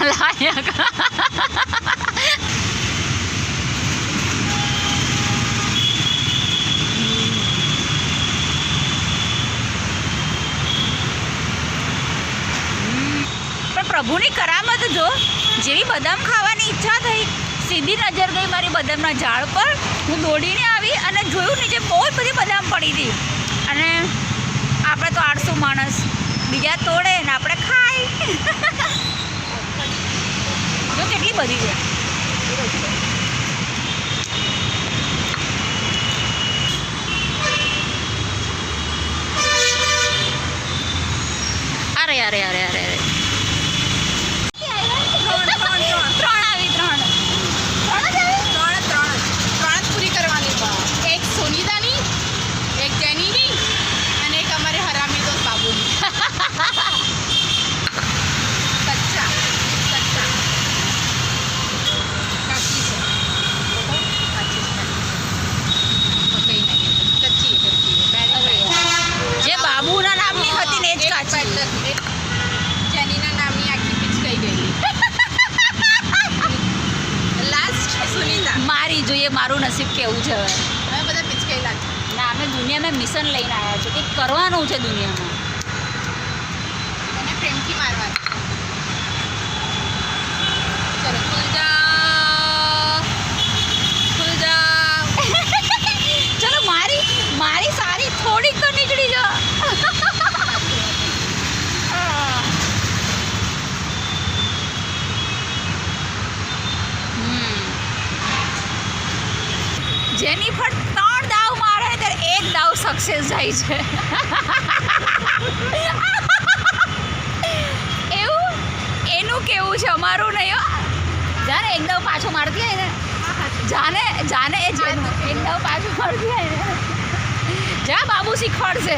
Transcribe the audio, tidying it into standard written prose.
લાયક. પણ પ્રભુની કરામત જો, જેવી બદામ ખાવાની ઈચ્છા થઈ, સીધી નજર ગઈ મારી બદામના ઝાડ પર. હું દોડીને આવી અને જોયું નીચે બહુ જ બધી બદામ પડી હતી. અને આપણે તો 800 માણસ, બીજા તોડે ને આપણે ખાઈ. જો કેટલી બધી છે. અરે અરે અરે અરે અરે જોઈએ મારું નસીબ કેવું છે. હવે બધા પિચકાઈ લાગે ના, અમે દુનિયામાં મિશન લઈને આવ્યા છે, કંઈક કરવાનું છે દુનિયામાં. અને પ્રેમથી મારવાનું. ચલો ખુલ જા, ખુલ જા. ચલો મારી સારી થોડીક તો નીકળી જા. જેનિફર 3 દાવ મારે ત્યારે 1 દાવ સક્સેસ જાય છે. એવું એનું કેવું છે, અમારું નહીં. જાને એક દાવ પાછો મારતી હોય ને, જાને એ જેનું એક દાવ પાછો મારતી હોય ને, જા બાબુ શીખવાડશે.